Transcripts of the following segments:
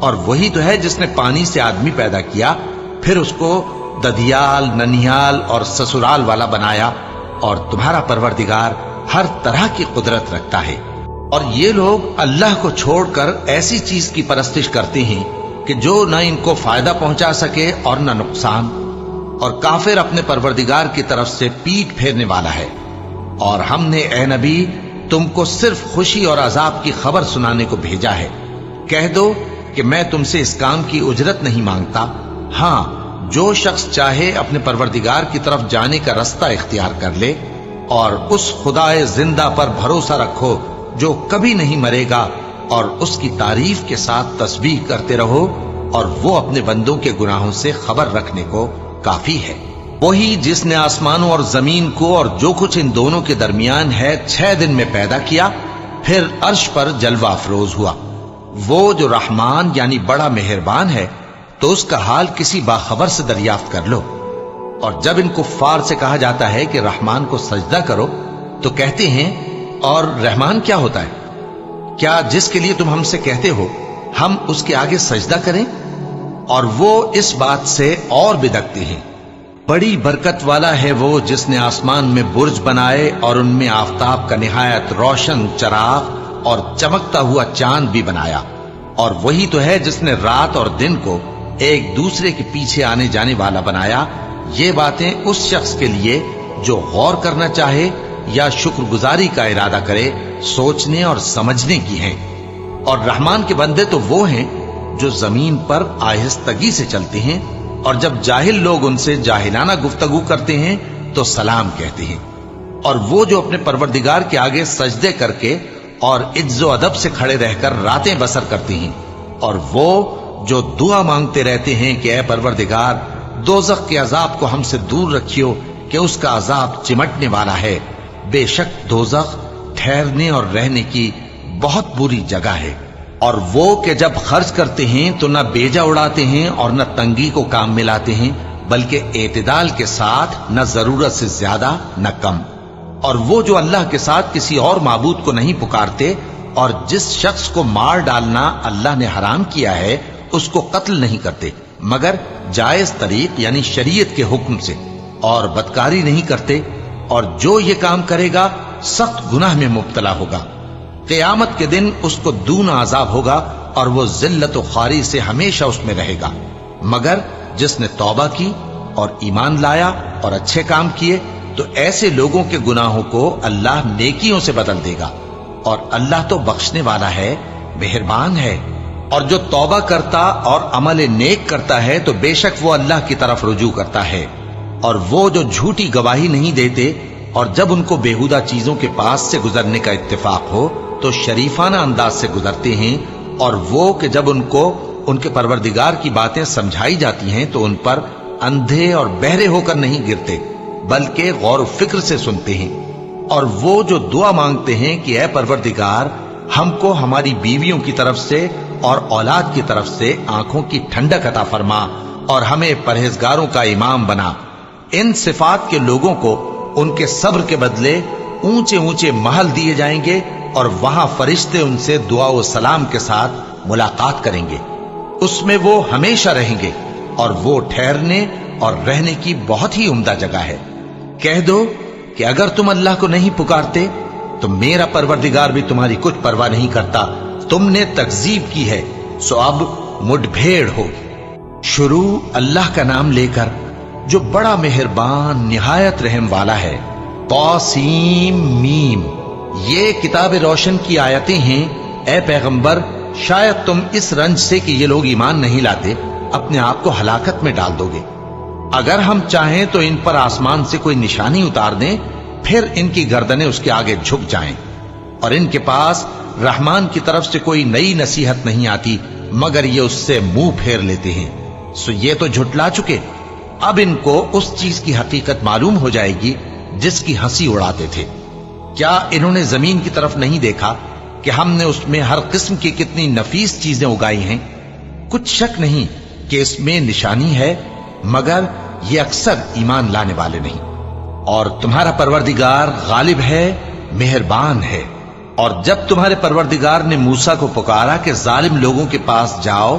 اور وہی تو ہے جس نے پانی سے آدمی پیدا کیا، پھر اس کو ددیال، ننیال اور سسرال والا بنایا، اور تمہارا پروردگار ہر طرح کی قدرت رکھتا ہے۔ اور یہ لوگ اللہ کو چھوڑ کر ایسی چیز کی پرستش کرتے ہیں کہ جو نہ ان کو فائدہ پہنچا سکے اور نہ نقصان، اور کافر اپنے پروردگار کی طرف سے پیٹ پھیرنے والا ہے۔ اور ہم نے اے نبی تم کو صرف خوشی اور عذاب کی خبر سنانے کو بھیجا ہے۔ کہہ دو کہ میں تم سے اس کام کی اجرت نہیں مانگتا، ہاں جو شخص چاہے اپنے پروردگار کی طرف جانے کا رستہ اختیار کر لے، اور اس خدائے زندہ پر بھروسہ رکھو جو کبھی نہیں مرے گا، اور اس کی تعریف کے ساتھ تسبیح کرتے رہو، اور وہ اپنے بندوں کے گناہوں سے خبر رکھنے کو کافی ہے۔ وہی جس نے آسمانوں اور زمین کو اور جو کچھ ان دونوں کے درمیان ہے 6 دن میں پیدا کیا، پھر عرش پر جلوہ افروز ہوا۔ وہ جو رحمان یعنی بڑا مہربان ہے، تو اس کا حال کسی باخبر سے دریافت کر لو۔ اور جب ان کفار سے کہا جاتا ہے کہ رحمان کو سجدہ کرو، تو کہتے ہیں اور رحمان کیا ہوتا ہے؟ کیا جس کے لیے تم ہم سے کہتے ہو ہم اس کے آگے سجدہ کریں؟ اور وہ اس بات سے اور بدکتے ہیں۔ بڑی برکت والا ہے وہ جس نے آسمان میں برج بنائے اور ان میں آفتاب کا نہایت روشن چراغ اور چمکتا ہوا چاند بھی بنایا۔ اور وہی تو ہے جس نے رات اور دن کو ایک دوسرے کے پیچھے آنے جانے والا بنایا۔ یہ باتیں اس شخص کے لیے جو غور کرنا چاہے یا شکر گزاری کا ارادہ کرے، سوچنے اور سمجھنے کی ہیں۔ اور رحمان کے بندے تو وہ ہیں جو زمین پر آہستگی سے چلتے ہیں، اور جب جاہل لوگ ان سے جاہلانہ گفتگو کرتے ہیں تو سلام کہتے ہیں۔ اور وہ جو اپنے پروردگار کے آگے سجدے کر کے اور عز و ادب سے کھڑے رہ کر راتیں بسر کرتے ہیں، اور وہ جو دعا مانگتے رہتے ہیں کہ اے پروردگار دوزخ کے عذاب کو ہم سے دور رکھیو کہ اس کا عذاب چمٹنے والا ہے۔ بے شک دوزخ ٹھہرنے اور رہنے کی بہت بری جگہ ہے۔ اور وہ کہ جب خرچ کرتے ہیں تو نہ بیجا اڑاتے ہیں اور نہ تنگی کو کام میں لاتے ہیں، بلکہ اعتدال کے ساتھ، نہ ضرورت سے زیادہ نہ کم۔ اور وہ جو اللہ کے ساتھ کسی اور معبود کو نہیں پکارتے، اور جس شخص کو مار ڈالنا اللہ نے حرام کیا ہے اس کو قتل نہیں کرتے مگر جائز طریق یعنی شریعت کے حکم سے، اور بدکاری نہیں کرتے، اور جو یہ کام کرے گا سخت گناہ میں مبتلا ہوگا۔ قیامت کے دن اس کو دونا عذاب ہوگا، اور وہ ذلت و خواری سے ہمیشہ اس میں رہے گا، مگر جس نے توبہ کی اور ایمان لایا اور اچھے کام کیے تو ایسے لوگوں کے گناہوں کو اللہ نیکیوں سے بدل دے گا، اور اللہ تو بخشنے والا ہے، مہربان ہے۔ اور جو توبہ کرتا اور عمل نیک کرتا ہے تو بے شک وہ اللہ کی طرف رجوع کرتا ہے۔ اور وہ جو جھوٹی گواہی نہیں دیتے، اور جب ان کو بیہودہ چیزوں کے پاس سے گزرنے کا اتفاق ہو تو شریفانہ انداز سے گزرتے ہیں، اور وہ کہ جب ان کو ان کے پروردگار کی باتیں سمجھائی جاتی ہیں تو ان پر اندھے اور بہرے ہو کر نہیں گرتے بلکہ غور و فکر سے سنتے ہیں۔ اور وہ جو دعا مانگتے ہیں کہ اے پروردگار ہم کو ہماری بیویوں کی طرف سے اور اولاد کی طرف سے آنکھوں کی ٹھنڈک عطا فرما اور ہمیں پرہیزگاروں کا امام بنا، ان صفات کے لوگوں کو ان کے صبر کے بدلے اونچے اونچے محل دیے جائیں گے، اور وہاں فرشتے ان سے دعا و سلام کے ساتھ ملاقات کریں گے۔ اس میں وہ ہمیشہ رہیں گے، اور وہ ٹھہرنے اور رہنے کی بہت ہی عمدہ جگہ ہے۔ کہہ دو کہ اگر تم اللہ کو نہیں پکارتے تو میرا پروردگار بھی تمہاری کچھ پرواہ نہیں کرتا۔ تم نے تکذیب کی ہے سو اب مڈ بھیڑ ہوگی۔ شروع اللہ کا نام لے کر جو بڑا مہربان نہایت رحم والا ہے۔ طاسیم میم، یہ کتاب روشن کی آیتیں ہیں۔ اے پیغمبر شاید تم اس رنج سے کہ یہ لوگ ایمان نہیں لاتے اپنے آپ کو ہلاکت میں ڈال دو گے۔ اگر ہم چاہیں تو ان پر آسمان سے کوئی نشانی اتار دیں، پھر ان کی گردنیں اس کے آگے جھک جائیں، اور ان کے پاس رحمان کی طرف سے کوئی نئی نصیحت نہیں آتی مگر یہ اس سے منہ پھیر لیتے ہیں۔ سو یہ تو جھٹلا چکے، اب ان کو اس چیز کی حقیقت معلوم ہو جائے گی جس کی ہنسی اڑاتے تھے۔ کیا انہوں نے زمین کی طرف نہیں دیکھا کہ ہم نے اس میں ہر قسم کی کتنی نفیس چیزیں اگائی ہیں؟ کچھ شک نہیں کہ اس میں نشانی ہے، مگر یہ اکثر ایمان لانے والے نہیں۔ اور تمہارا پروردگار غالب ہے، مہربان ہے۔ اور جب تمہارے پروردگار نے موسیٰ کو پکارا کہ ظالم لوگوں کے پاس جاؤ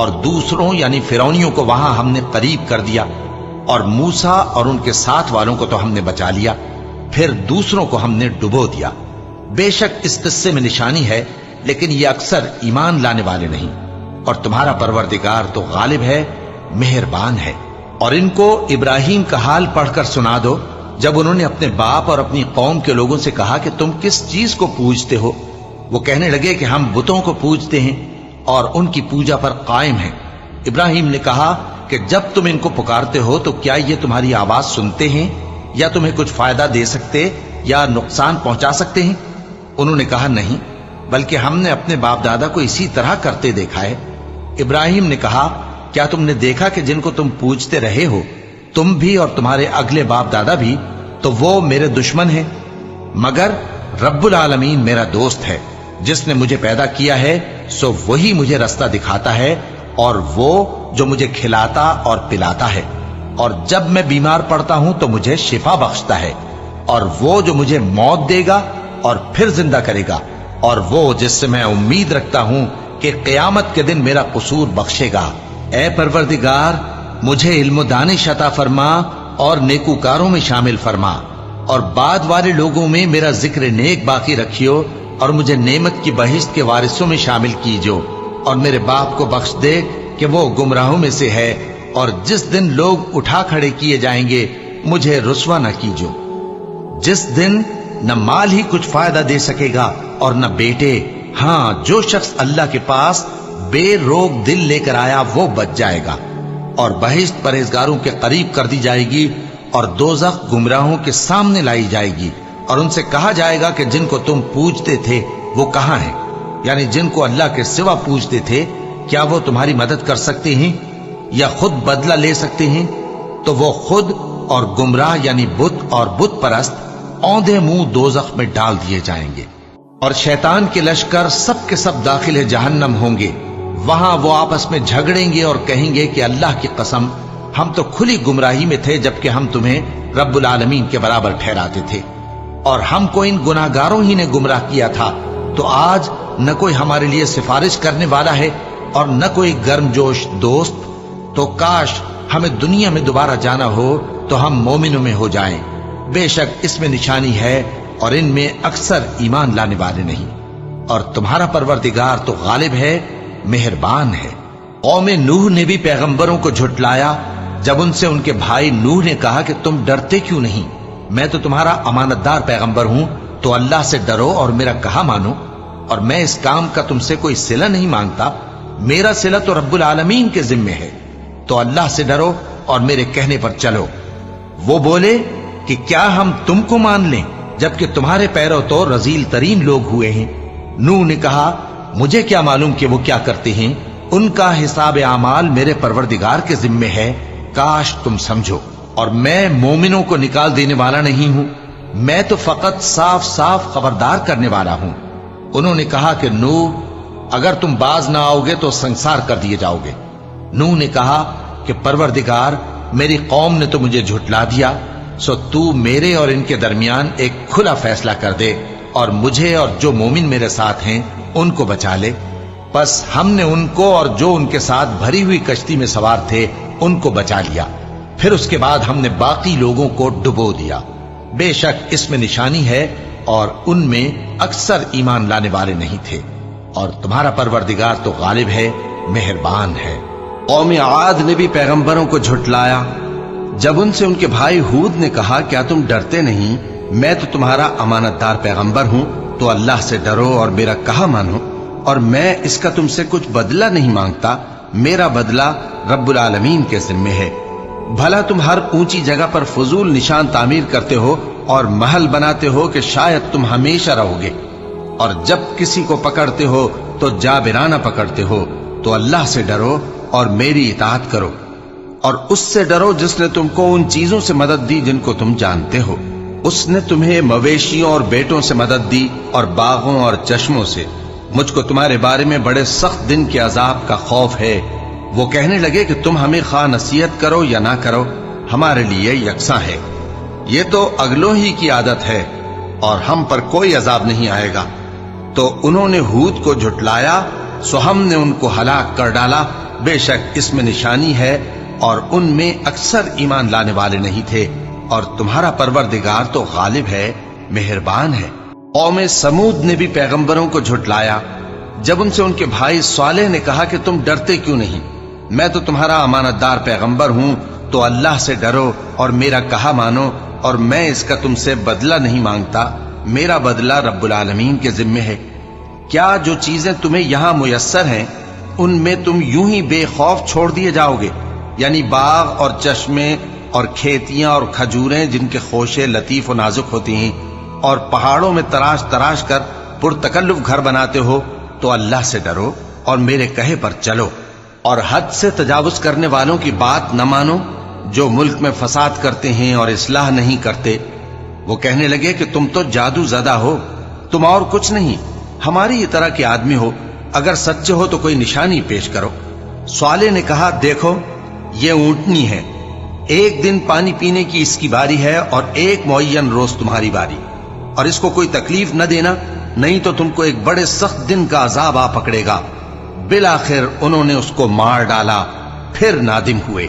اور دوسروں یعنی فرعونیوں کو وہاں ہم نے قریب کر دیا، اور موسیٰ اور ان کے ساتھ والوں کو تو ہم نے بچا لیا، پھر دوسروں کو ہم نے ڈبو دیا۔ بے شک اس قصے میں نشانی ہے، لیکن یہ اکثر ایمان لانے والے نہیں، اور تمہارا پروردگار تو غالب ہے، مہربان ہے۔ اور ان کو ابراہیم کا حال پڑھ کر سنا دو جب انہوں نے اپنے باپ اور اپنی قوم کے لوگوں سے کہا کہ تم کس چیز کو پوجتے ہو؟ وہ کہنے لگے کہ ہم بتوں کو پوجتے ہیں اور ان کی پوجا پر قائم ہیں۔ ابراہیم نے کہا کہ جب تم ان کو پکارتے ہو تو کیا یہ تمہاری آواز سنتے ہیں یا تمہیں کچھ فائدہ دے سکتے یا نقصان پہنچا سکتے ہیں؟ انہوں نے کہا نہیں، بلکہ ہم نے اپنے باپ دادا کو اسی طرح کرتے دیکھا ہے۔ ابراہیم نے کہا کیا تم نے دیکھا کہ جن کو تم پوجتے رہے ہو تم بھی اور تمہارے اگلے باپ دادا بھی، تو وہ میرے دشمن ہیں، مگر رب العالمین میرا دوست ہے۔ جس نے مجھے پیدا کیا ہے سو وہی مجھے رستہ دکھاتا ہے، اور وہ جو مجھے کھلاتا اور پلاتا ہے، اور جب میں بیمار پڑتا ہوں تو مجھے شفا بخشتا ہے، اور وہ جو مجھے موت دے گا اور پھر زندہ کرے گا، اور وہ جس سے میں امید رکھتا ہوں کہ قیامت کے دن میرا قصور بخشے گا۔ اے پروردگار، مجھے علم و دانش عطا فرما اور نیکوکاروں میں شامل فرما، اور بعد والے لوگوں میں میرا ذکر نیک باقی رکھیو، اور مجھے نعمت کی بہشت کے وارثوں میں شامل کیجو، اور میرے باپ کو بخش دے کہ وہ گمراہوں میں سے ہے، اور جس دن لوگ اٹھا کھڑے کیے جائیں گے مجھے رسوا نہ کیجو، جس دن نہ مال ہی کچھ فائدہ دے سکے گا اور نہ بیٹے۔ ہاں، جو شخص اللہ کے پاس بے روک دل لے کر آیا وہ بچ جائے گا، اور بہشت پرہیزگاروں کے قریب کر دی جائے گی، اور دوزخ گمراہوں کے سامنے لائی جائے گی، اور ان سے کہا جائے گا کہ جن کو تم پوجتے تھے وہ کہاں ہیں؟ یعنی جن کو اللہ کے سوا پوجتے تھے، کیا وہ تمہاری مدد کر سکتے ہیں یا خود بدلہ لے سکتے ہیں؟ تو وہ خود اور گمراہ یعنی بت اور بت پرست اوندھے منہ دوزخ میں ڈال دیے جائیں گے، اور شیطان کے لشکر سب کے سب داخل جہنم ہوں گے۔ وہاں وہ آپس میں جھگڑیں گے اور کہیں گے کہ اللہ کی قسم، ہم تو کھلی گمراہی میں تھے جبکہ ہم تمہیں رب العالمین کے برابر ٹھہراتے تھے، اور ہم کو ان گناہگاروں ہی نے گمراہ کیا تھا، تو آج نہ کوئی ہمارے لیے سفارش کرنے والا ہے اور نہ کوئی گرم جوش دوست، تو کاش ہمیں دنیا میں دوبارہ جانا ہو تو ہم مومنوں میں ہو جائیں۔ بے شک اس میں نشانی ہے اور ان میں اکثر ایمان لانے والے نہیں، اور تمہارا پروردگار تو غالب ہے، مہربان ہے۔ قوم نوح نے بھی پیغمبروں کو جھٹلایا جب ان سے ان کے بھائی نوح نے کہا کہ تم ڈرتے کیوں نہیں؟ میں تو تمہارا امانت دار پیغمبر ہوں، تو اللہ سے ڈرو اور میرا کہا مانو، اور میں اس کام کا تم سے کوئی صلہ نہیں مانگتا، میرا صلہ تو رب العالمین کے ذمے ہے، تو اللہ سے ڈرو اور میرے کہنے پر چلو۔ وہ بولے کہ کیا ہم تم کو مان لیں جبکہ تمہارے پیرو تو رذیل ترین لوگ ہوئے ہیں؟ نوح نے کہا مجھے کیا معلوم کہ وہ کیا کرتے ہیں، ان کا حساب اعمال میرے پروردگار کے ذمے ہے، کاش تم سمجھو، اور میں مومنوں کو نکال دینے والا نہیں ہوں، میں تو فقط صاف صاف خبردار کرنے والا ہوں۔ انہوں نے کہا کہ نوح، اگر تم باز نہ آؤ گے تو سنسار کر دیے جاؤ گے۔ نوح نے کہا کہ پروردگار، میری قوم نے تو مجھے جھٹلا دیا، سو تو میرے اور ان کے درمیان ایک کھلا فیصلہ کر دے، اور مجھے اور جو مومن میرے ساتھ ہیں ان کو بچا لے۔ پس ہم نے ان کو اور جو ان کے ساتھ بھری ہوئی کشتی میں سوار تھے ان کو بچا لیا، پھر اس کے بعد ہم نے باقی لوگوں کو ڈبو دیا۔ بے شک اس میں نشانی ہے اور ان میں اکثر ایمان لانے والے نہیں تھے، اور تمہارا پروردگار تو غالب ہے، مہربان ہے۔ قوم عاد نے بھی پیغمبروں کو جھٹلایا جب ان سے ان کے بھائی ہود نے کہا کیا تم ڈرتے نہیں؟ میں تو تمہارا امانت دار پیغمبر ہوں، تو اللہ سے ڈرو اور میرا کہا مانو، اور میں اس کا تم سے کچھ بدلہ نہیں مانگتا، میرا بدلہ رب العالمین کے ذمے ہے۔ بھلا تم ہر اونچی جگہ پر فضول نشان تعمیر کرتے ہو اور محل بناتے ہو کہ شاید تم ہمیشہ رہو گے، اور جب کسی کو پکڑتے ہو تو جابرانہ پکڑتے ہو، تو اللہ سے ڈرو اور میری اطاعت کرو، اور اس سے ڈرو جس نے تم کو ان چیزوں سے مدد دی جن کو تم جانتے ہو۔ اس نے تمہیں مویشیوں اور بیٹوں سے مدد دی اور باغوں اور چشموں سے۔ مجھ کو تمہارے بارے میں بڑے سخت دن کے عذاب کا خوف ہے۔ وہ کہنے لگے کہ تم ہمیں خواہ نصیحت کرو یا نہ کرو، ہمارے لیے یکساں ہے، یہ تو اگلوں ہی کی عادت ہے، اور ہم پر کوئی عذاب نہیں آئے گا۔ تو انہوں نے ہود کو جھٹلایا، سو ہم نے ان کو ہلاک کر ڈالا، بے شک اس میں نشانی ہے اور ان میں اکثر ایمان لانے والے نہیں تھے، اور تمہارا پروردگار تو غالب ہے، مہربان ہے۔ قوم سمود نے بھی پیغمبروں کو جھٹلایا جب ان سے ان کے بھائی صالح نے کہا کہ تم ڈرتے کیوں نہیں؟ میں تو تمہارا امانت دار پیغمبر ہوں، تو اللہ سے ڈرو اور میرا کہا مانو، اور میں اس کا تم سے بدلہ نہیں مانگتا، میرا بدلہ رب العالمین کے ذمے ہے۔ کیا جو چیزیں تمہیں یہاں میسر ہیں ان میں تم یوں ہی بے خوف چھوڑ دیے جاؤ گے؟ یعنی باغ اور چشمے اور کھیتیاں اور کھجوریں جن کے خوشے لطیف و نازک ہوتی ہیں، اور پہاڑوں میں تراش تراش کر پرتکلف گھر بناتے ہو، تو اللہ سے ڈرو اور میرے کہے پر چلو، اور حد سے تجاوز کرنے والوں کی بات نہ مانو جو ملک میں فساد کرتے ہیں اور اصلاح نہیں کرتے۔ وہ کہنے لگے کہ تم تو جادو زدہ ہو، تم اور کچھ نہیں، ہماری طرح کے آدمی ہو، اگر سچے ہو تو کوئی نشانی پیش کرو۔ صالح نے کہا دیکھو یہ اونٹنی ہے، ایک دن پانی پینے کی اس کی باری ہے اور ایک معین روز تمہاری باری، اور اس کو کوئی تکلیف نہ دینا، نہیں تو تم کو ایک بڑے سخت دن کا عذاب آ پکڑے گا۔ بالآخر انہوں نے اس کو مار ڈالا، پھر نادم ہوئے،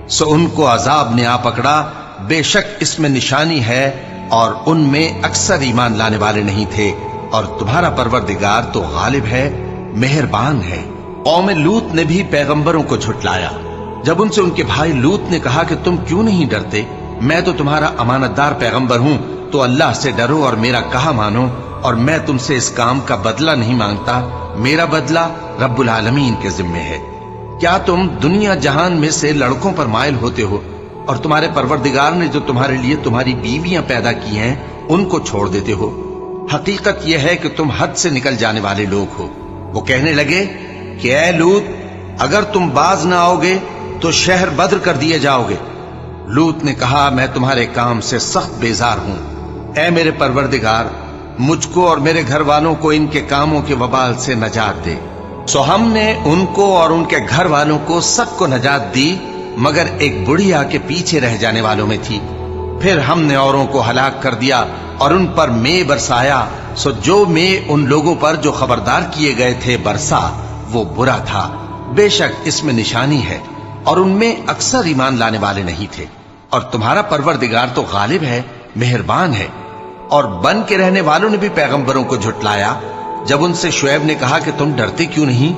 سو ان کو عذاب نے آ پکڑا، بے شک اس میں نشانی ہے اور ان میں اکثر ایمان لانے والے نہیں تھے، اور تمہارا پروردگار تو غالب ہے، مہربان ہے۔ قوم لوط نے بھی پیغمبروں کو جھٹلایا جب ان سے ان کے بھائی لوط نے کہا کہ تم کیوں نہیں ڈرتے؟ میں تو تمہارا امانت دار پیغمبر ہوں، تو اللہ سے ڈرو اور میرا کہا مانو، اور میں تم سے اس کام کا بدلہ نہیں مانگتا، میرا بدلہ رب العالمین کے ذمے ہے۔ کیا تم دنیا جہان میں سے لڑکوں پر مائل ہوتے ہو، اور تمہارے پروردگار نے جو تمہارے لیے تمہاری بیویاں پیدا کی ہیں ان کو چھوڑ دیتے ہو؟ حقیقت یہ ہے کہ تم حد سے نکل جانے والے لوگ ہو۔ وہ کہنے لگے کہ اے لوط، اگر تم باز نہ آؤ گے تو شہر بدر کر دیے جاؤ گے۔ لوط نے کہا میں تمہارے کام سے سخت بیزار ہوں، اے میرے پروردگار مجھ کو اور میرے گھر والوں کو ان کے کاموں کے وبال سے نجات دے۔ سو ہم نے ان کو اور ان کے گھر والوں کو سب کو نجات دی، مگر ایک بڑھیا کے پیچھے رہ جانے والوں میں تھی۔ پھر ہم نے اوروں کو ہلاک کر دیا اور ان پر مے برسایا، سو جو مے ان لوگوں پر جو خبردار کیے گئے تھے برسا وہ برا تھا۔ بے شک اس میں نشانی ہے اور ان میں اکثر ایمان لانے والے نہیں تھے، اور تمہارا پروردگار تو غالب ہے، مہربان ہے۔ اور بن کے رہنے والوں نے بھی پیغمبروں کو جھٹلایا جب ان سے شعیب نے کہا کہ تم ڈرتے کیوں نہیں؟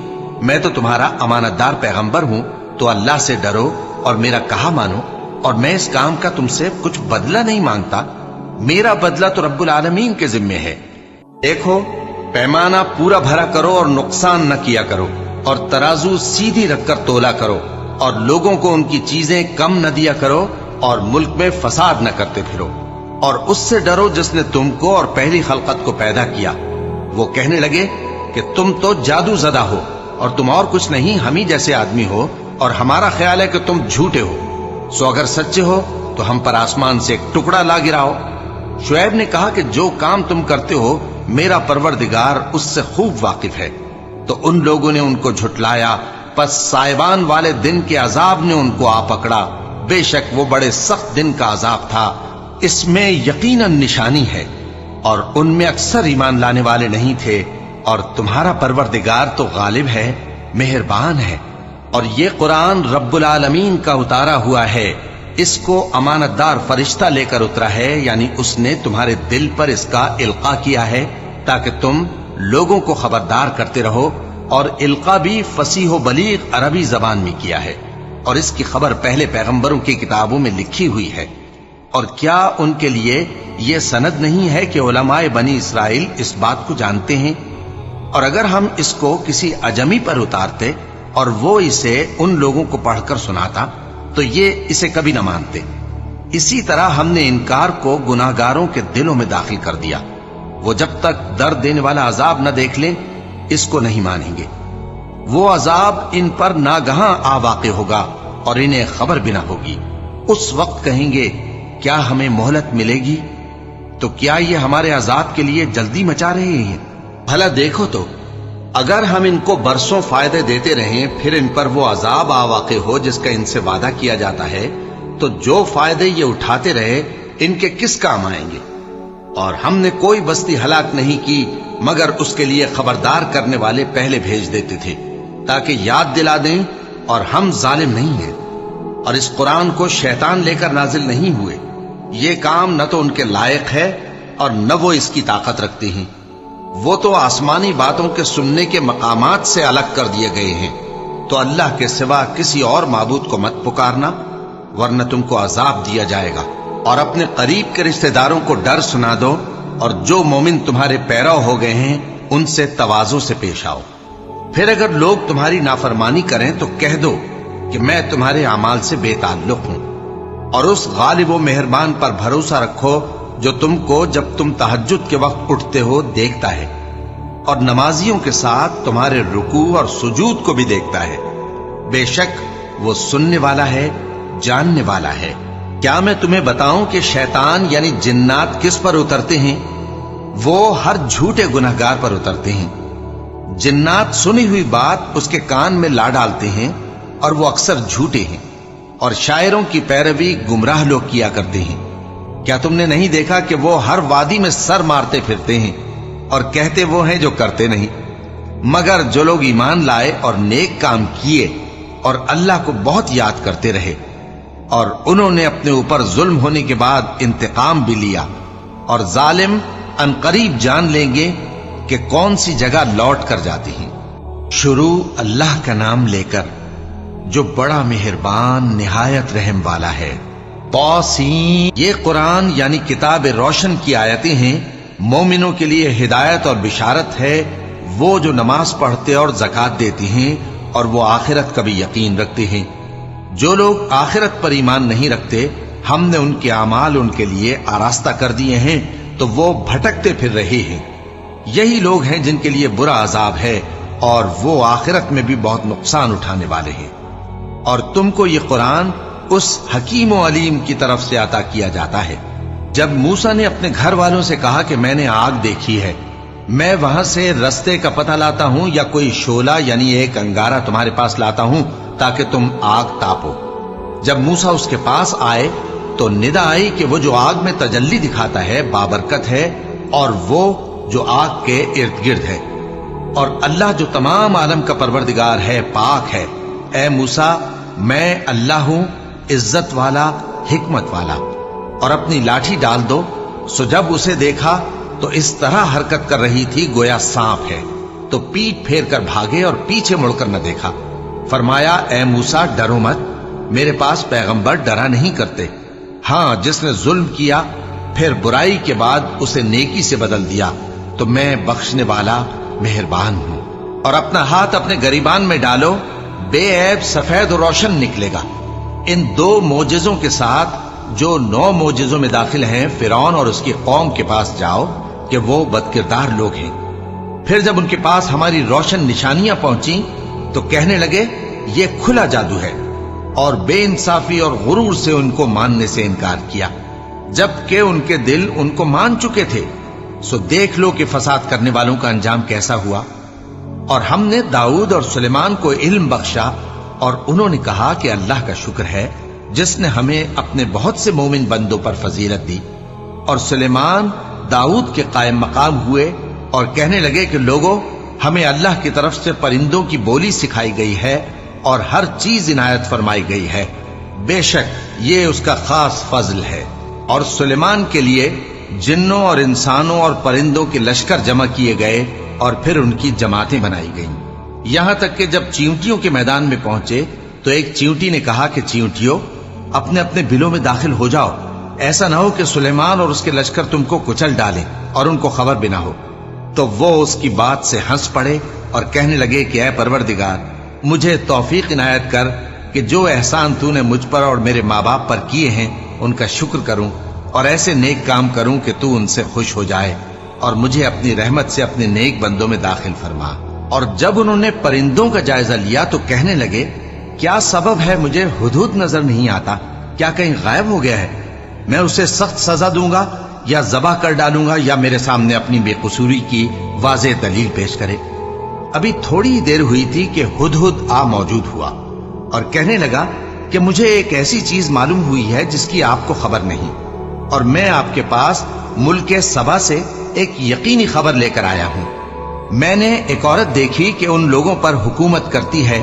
میں تو تمہارا امانت دار پیغمبر ہوں، تو اللہ سے ڈرو اور میرا کہا مانو، اور میں اس کام کا تم سے کچھ بدلہ نہیں مانگتا، میرا بدلہ تو رب العالمین کے ذمے ہے۔ دیکھو پیمانہ پورا بھرا کرو اور نقصان نہ کیا کرو، اور ترازو سیدھی رکھ کر تولا کرو، اور لوگوں کو ان کی چیزیں کم نہ دیا کرو، اور ملک میں فساد نہ کرتے پھرو، اور اس سے ڈرو جس نے تم کو اور پہلی خلقت کو پیدا کیا۔ وہ کہنے لگے کہ تم تو جادو زدہ ہو، اور تم اور کچھ نہیں، ہم ہی جیسے آدمی ہو، اور ہمارا خیال ہے کہ تم جھوٹے ہو، سو اگر سچے ہو تو ہم پر آسمان سے ایک ٹکڑا لا گراؤ۔ شعیب نے کہا کہ جو کام تم کرتے ہو میرا پروردگار اس سے خوب واقف ہے۔ تو ان لوگوں نے ان کو جھٹلایا، پس سائبان والے دن کے عذاب نے ان کو آ پکڑا، بے شک وہ بڑے سخت دن کا عذاب تھا، اس میں یقیناً نشانی ہے، اور ان میں اکثر ایمان لانے والے نہیں تھے، اور تمہارا پروردگار تو غالب ہے، مہربان ہے۔ اور یہ قرآن رب العالمین کا اتارا ہوا ہے، اس کو امانت دار فرشتہ لے کر اترا ہے، یعنی اس نے تمہارے دل پر اس کا القاء کیا ہے تاکہ تم لوگوں کو خبردار کرتے رہو، اور القاء بھی فصیح و بلیغ عربی زبان میں کیا ہے، اور اس کی خبر پہلے پیغمبروں کی کتابوں میں لکھی ہوئی ہے۔ اور کیا ان کے لیے یہ سند نہیں ہے کہ علماء بنی اسرائیل اس بات کو جانتے ہیں؟ اور اگر ہم اس کو کسی اجمی پر اتارتے اور وہ اسے ان لوگوں کو پڑھ کر سناتا تو یہ اسے کبھی نہ مانتے۔ اسی طرح ہم نے انکار کو گناہگاروں کے دلوں میں داخل کر دیا، وہ جب تک درد دینے والا عذاب نہ دیکھ لیں اس کو نہیں مانیں گے۔ وہ عذاب ان پر ناگہاں آ واقع ہوگا اور انہیں خبر بھی نہ ہوگی۔ اس وقت کہیں گے کیا ہمیں مہلت ملے گی؟ تو کیا یہ ہمارے عذاب کے لیے جلدی مچا رہے ہیں؟ بھلا دیکھو تو اگر ہم ان کو برسوں فائدے دیتے رہیں پھر ان پر وہ عذاب آ واقع ہو جس کا ان سے وعدہ کیا جاتا ہے، تو جو فائدے یہ اٹھاتے رہے ان کے کس کام آئیں گے؟ اور ہم نے کوئی بستی ہلاک نہیں کی مگر اس کے لیے خبردار کرنے والے پہلے بھیج دیتے تھے تاکہ یاد دلا دیں اور ہم ظالم نہیں ہیں، اور اس قرآن کو شیطان لے کر نازل نہیں ہوئے۔ یہ کام نہ تو ان کے لائق ہے اور نہ وہ اس کی طاقت رکھتے ہیں۔ وہ تو آسمانی باتوں کے سننے کے مقامات سے الگ کر دیے گئے ہیں۔ تو اللہ کے سوا کسی اور معبود کو مت پکارنا، ورنہ تم کو عذاب دیا جائے گا۔ اور اپنے قریب کے رشتہ داروں کو ڈر سنا دو، اور جو مومن تمہارے پیرو ہو گئے ہیں ان سے تواضع سے پیش آؤ۔ پھر اگر لوگ تمہاری نافرمانی کریں تو کہہ دو کہ میں تمہارے اعمال سے بے تعلق ہوں، اور اس غالب و مہربان پر بھروسہ رکھو جو تم کو جب تم تہجد کے وقت اٹھتے ہو دیکھتا ہے، اور نمازیوں کے ساتھ تمہارے رکوع اور سجود کو بھی دیکھتا ہے۔ بے شک وہ سننے والا ہے، جاننے والا ہے۔ کیا میں تمہیں بتاؤں کہ شیطان یعنی جنات کس پر اترتے ہیں؟ وہ ہر جھوٹے گنہگار پر اترتے ہیں۔ جنات سنی ہوئی بات اس کے کان میں لا ڈالتے ہیں، اور وہ اکثر جھوٹے ہیں، اور شاعروں کی پیروی گمراہ لوگ کیا کرتے ہیں۔ کیا تم نے نہیں دیکھا کہ وہ ہر وادی میں سر مارتے پھرتے ہیں، اور کہتے وہ ہیں جو کرتے نہیں؟ مگر جو لوگ ایمان لائے اور نیک کام کیے اور اللہ کو بہت یاد کرتے رہے، اور انہوں نے اپنے اوپر ظلم ہونے کے بعد انتقام بھی لیا، اور ظالم عنقریب جان لیں گے کہ کون سی جگہ لوٹ کر جاتی ہیں۔ شروع اللہ کا نام لے کر جو بڑا مہربان نہایت رحم والا ہے۔ طاسین، یہ قرآن یعنی کتاب روشن کی آیتیں ہیں، مومنوں کے لیے ہدایت اور بشارت ہے۔ وہ جو نماز پڑھتے اور زکوٰۃ دیتے ہیں اور وہ آخرت کا بھی یقین رکھتے ہیں۔ جو لوگ آخرت پر ایمان نہیں رکھتے، ہم نے ان کے اعمال ان کے لیے آراستہ کر دیے ہیں، تو وہ بھٹکتے پھر رہے ہیں۔ یہی لوگ ہیں جن کے لیے برا عذاب ہے، اور وہ آخرت میں بھی بہت نقصان اٹھانے والے ہیں۔ اور تم کو یہ قرآن اس حکیم و علیم کی طرف سے عطا کیا جاتا ہے۔ جب موسیٰ نے اپنے گھر والوں سے کہا کہ میں نے آگ دیکھی ہے، میں وہاں سے رستے کا پتہ لاتا ہوں یا کوئی شعلہ یعنی ایک انگارہ تمہارے پاس لاتا ہوں تاکہ تم آگ تاپو۔ جب موسیٰ اس کے پاس آئے تو ندا آئی کہ وہ جو آگ میں تجلی دکھاتا ہے بابرکت ہے، اور وہ جو آگ کے ارد گرد ہے، اور اللہ جو تمام عالم کا پروردگار ہے پاک ہے۔ اے موسیٰ، میں اللہ ہوں، عزت والا، حکمت والا، اور اپنی لاٹھی ڈال دو۔ سو جب اسے دیکھا تو اس طرح حرکت کر رہی تھی گویا سانپ ہے، تو پیٹ پھیر کر بھاگے اور پیچھے مڑ کر نہ دیکھا۔ فرمایا، اے موسیٰ ڈرو مت، میرے پاس پیغمبر ڈرا نہیں کرتے۔ ہاں، جس نے ظلم کیا پھر برائی کے بعد اسے نیکی سے بدل دیا تو میں بخشنے والا مہربان ہوں۔ اور اپنا ہاتھ اپنے گریبان میں ڈالو، بے عیب سفید و روشن نکلے گا۔ ان 2 معجزوں کے ساتھ جو 9 معجزوں میں داخل ہیں فرعون اور اس کی قوم کے پاس جاؤ کہ وہ بدکردار لوگ ہیں۔ پھر جب ان کے پاس ہماری روشن نشانیاں پہنچیں تو کہنے لگے یہ کھلا جادو ہے، اور بے انصافی اور غرور سے ان کو ماننے سے انکار کیا، جبکہ ان کے دل ان کو مان چکے تھے۔ سو دیکھ لو کہ فساد کرنے والوں کا انجام کیسا ہوا۔ اور ہم نے داؤد اور سلیمان کو علم بخشا، اور انہوں نے کہا کہ اللہ کا شکر ہے جس نے ہمیں اپنے بہت سے مومن بندوں پر فضیلت دی۔ اور سلیمان داؤد کے قائم مقام ہوئے اور کہنے لگے کہ لوگوں، ہمیں اللہ کی طرف سے پرندوں کی بولی سکھائی گئی ہے اور ہر چیز عنایت فرمائی گئی ہے، بے شک یہ اس کا خاص فضل ہے۔ اور سلیمان کے لیے جنوں اور انسانوں اور پرندوں کے لشکر جمع کیے گئے، اور پھر ان کی جماعتیں بنائی گئیں، یہاں تک کہ جب چیونٹیوں کے میدان میں پہنچے تو ایک چیونٹی نے کہا کہ چیونٹیوں، اپنے اپنے بلوں میں داخل ہو جاؤ، ایسا نہ ہو کہ سلیمان اور اس کے لشکر تم کو کچل ڈالیں اور ان کو خبر بھی نہ ہو۔ تو وہ اس کی بات سے ہنس پڑے اور کہنے لگے کہ اے پروردگار، مجھے توفیق عنایت کر کہ جو احسان تو نے مجھ پر اور میرے ماں باپ پر کیے ہیں ان کا شکر کروں، اور ایسے نیک کام کروں کہ تو ان سے خوش ہو جائے، اور مجھے اپنی رحمت سے اپنے نیک بندوں میں داخل فرما۔ اور جب انہوں نے پرندوں کا جائزہ لیا تو کہنے لگے کیا سبب ہے مجھے ہدہد نظر نہیں آتا؟ کیا کہیں غائب ہو گیا ہے؟ میں اسے سخت سزا دوں گا یا ذبح کر ڈالوں گا، یا میرے سامنے اپنی بے قصوری کی واضح دلیل پیش کرے۔ ابھی تھوڑی دیر ہوئی تھی کہ ہدہد آ موجود ہوا اور کہنے لگا کہ مجھے ایک ایسی چیز معلوم ہوئی ہے جس کی آپ کو خبر نہیں، اور میں آپ کے پاس ملک سبا سے ایک یقینی خبر لے کر آیا ہوں۔ میں نے ایک عورت دیکھی کہ ان لوگوں پر حکومت کرتی ہے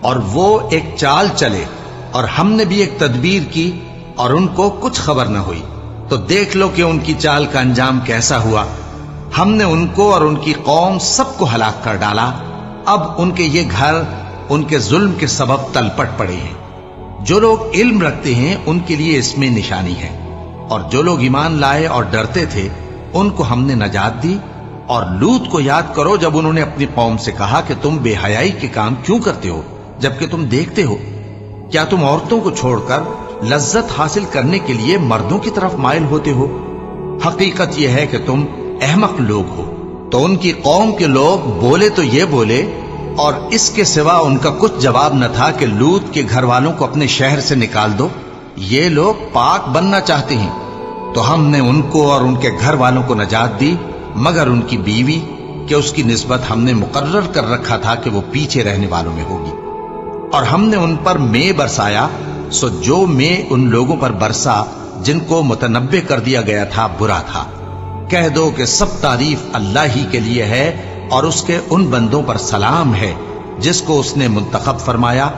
اور وہ ایک چال چلے اور ہم نے بھی ایک تدبیر کی اور ان کو کچھ خبر نہ ہوئی، تو دیکھ لو کہ ان کی چال کا انجام کیسا ہوا۔ ہم نے ان کو اور ان کی قوم سب کو ہلاک کر ڈالا۔ اب ان کے یہ گھر ان کے ظلم کے سبب تلپٹ پڑے ہیں۔ جو لوگ علم رکھتے ہیں ان کے لیے اس میں نشانی ہے، اور جو لوگ ایمان لائے اور ڈرتے تھے ان کو ہم نے نجات دی۔ اور لوط کو یاد کرو جب انہوں نے اپنی قوم سے کہا کہ تم بے حیائی کے کام کیوں کرتے ہو جبکہ تم دیکھتے ہو؟ کیا تم عورتوں کو چھوڑ کر لذت حاصل کرنے کے لیے مردوں کی طرف مائل ہوتے ہو؟ حقیقت یہ ہے کہ تم احمق لوگ ہو۔ تو ان کی قوم کے لوگ بولے تو یہ بولے، اور اس کے سوا ان کا کچھ جواب نہ تھا کہ لوط کے گھر والوں کو اپنے شہر سے نکال دو، یہ لوگ پاک بننا چاہتے ہیں۔ تو ہم نے ان کو اور ان کے گھر والوں کو نجات دی، مگر ان کی بیوی کہ اس کی نسبت ہم نے مقرر کر رکھا تھا کہ وہ پیچھے رہنے والوں میں ہوگی۔ اور ہم نے ان پر مے برسایا، سو جو مے ان لوگوں پر برسا جن کو متنبع کر دیا گیا تھا برا تھا۔ کہہ دو کہ سب تعریف اللہ ہی کے لیے ہے، اور اس کے ان بندوں پر سلام ہے جس کو اس نے منتخب فرمایا۔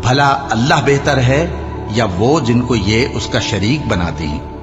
بھلا اللہ بہتر ہے یا وہ جن کو یہ اس کا شریک بناتے ہیں؟